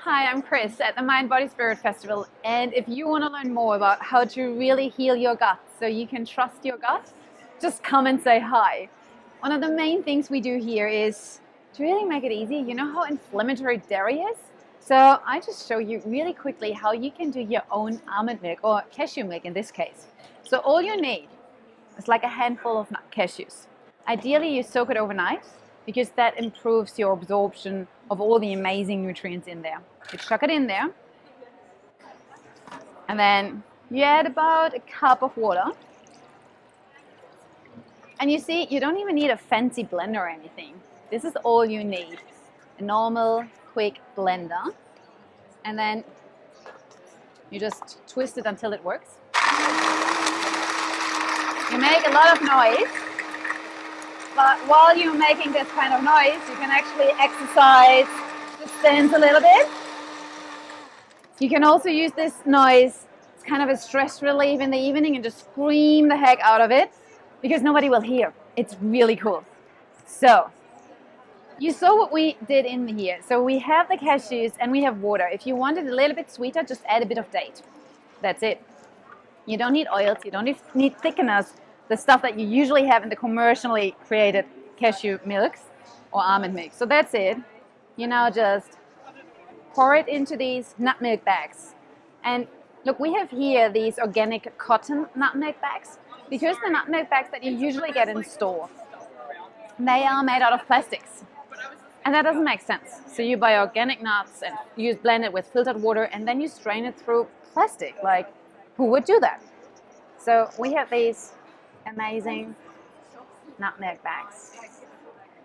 Hi, I'm Kris at the Mind Body Spirit Festival, and if you want to learn more about how to really heal your gut so you can trust your gut, just come and say hi. One of the main things we do here is to really make it easy. You know how inflammatory dairy is? So I just show you really quickly how you can do your own almond milk, or cashew milk in this case. So all you need is like a handful of cashews. Ideally you soak it overnight because that improves your absorption of all the amazing nutrients in there. You chuck it in there, and then you add about a cup of water. And you see, you don't even need a fancy blender or anything. This is all you need. A normal, quick blender. And then you just twist it until it works. You make a lot of noise. But while you're making this kind of noise, you can actually exercise the stance a little bit. You can also use this noise as kind of a stress relief in the evening and just scream the heck out of it because nobody will hear. It's really cool. So, you saw what we did in here. So we have the cashews and we have water. If you want it a little bit sweeter, just add a bit of date. That's it. You don't need oils, you don't need thickeners, the stuff that you usually have in the commercially created cashew milks or almond milk. So that's it. You now just pour it into these nutmeg bags. And look, we have here these organic cotton nutmeg bags because the nutmeg bags that you usually get in store, they are made out of plastics. And that doesn't make sense. So you buy organic nuts and you blend it with filtered water and then you strain it through plastic. Like, who would do that? So we have these amazing nutmeg bags.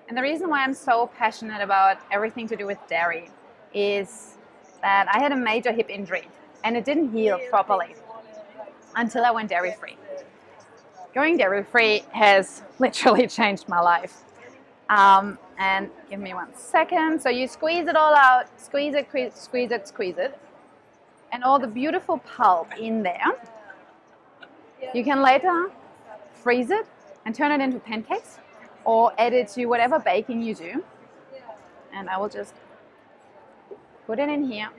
And the reason why I'm so passionate about everything to do with dairy is that I had a major hip injury and it didn't heal properly until I went dairy free. Going dairy free has literally changed my life. And give me 1 second. So you squeeze it all out, squeeze it, squeeze it, squeeze it. And all the beautiful pulp in there. You can later freeze it and turn it into pancakes or add it to whatever baking you do. And I will just put it in here.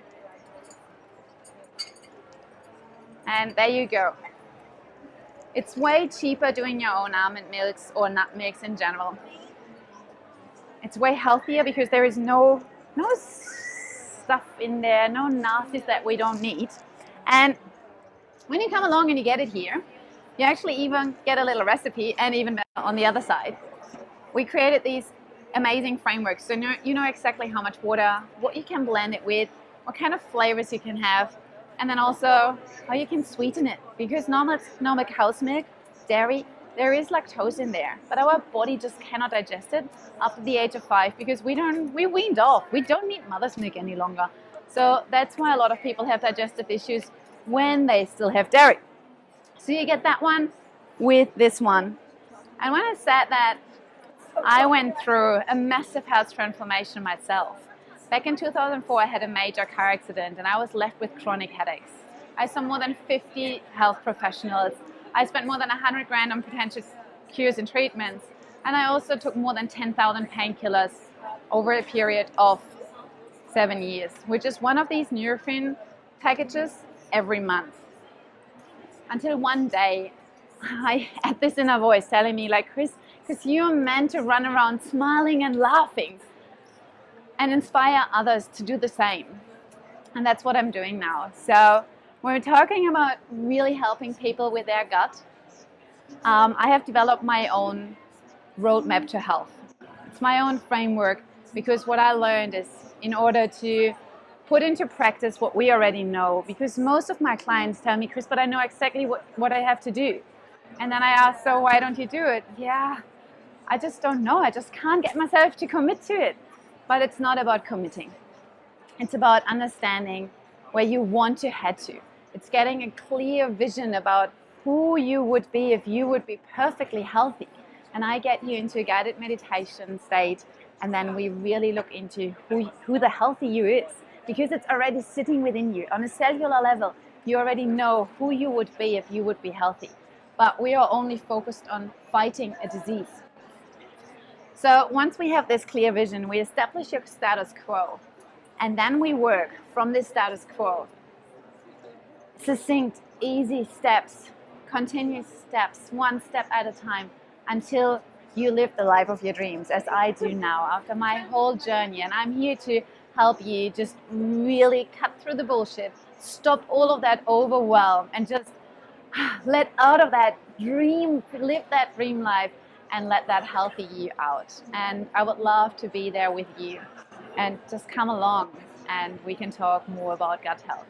And there you go. It's way cheaper doing your own almond milks or nutmegs in general. It's way healthier because there is no stuff in there, no nasties that we don't need. And when you come along and you get it here, you actually even get a little recipe, and even better on the other side. We created these amazing frameworks, so you know exactly how much water, what you can blend it with, what kind of flavors you can have, and then also how you can sweeten it. Because normal cow's milk, dairy, there is lactose in there, but our body just cannot digest it after the age of 5 because we weaned off. We don't need mother's milk any longer. So that's why a lot of people have digestive issues when they still have dairy. So you get that one with this one. And when I said that, I went through a massive health transformation myself. Back in 2004, I had a major car accident and I was left with chronic headaches. I saw more than 50 health professionals. I spent more than 100 grand on potential cures and treatments. And I also took more than 10,000 painkillers over a period of 7 years, which is one of these Nurofen packages every month. Until one day, I had this inner voice telling me, like, Kris, because you're meant to run around smiling and laughing and inspire others to do the same. And that's what I'm doing now. So when we're talking about really helping people with their gut, I have developed my own roadmap to health. It's my own framework because what I learned is in order to put into practice what we already know, because most of my clients tell me, Kris, but I know exactly what I have to do. And then I ask, so why don't you do it? Yeah, I just don't know. I just can't get myself to commit to it. But it's not about committing. It's about understanding where you want to head to. It's getting a clear vision about who you would be if you would be perfectly healthy. And I get you into a guided meditation state, and then we really look into who the healthy you is. Because it's already sitting within you. On a cellular level, you already know who you would be if you would be healthy. But we are only focused on fighting a disease. So once we have this clear vision, we establish your status quo. And then we work from the status quo. Succinct, easy steps, continuous steps, one step at a time, until you live the life of your dreams, as I do now after my whole journey. And I'm here to help you just really cut through the bullshit, stop all of that overwhelm, and just let out of that dream, live that dream life, and let that healthy you out. And I would love to be there with you, and just come along and we can talk more about gut health.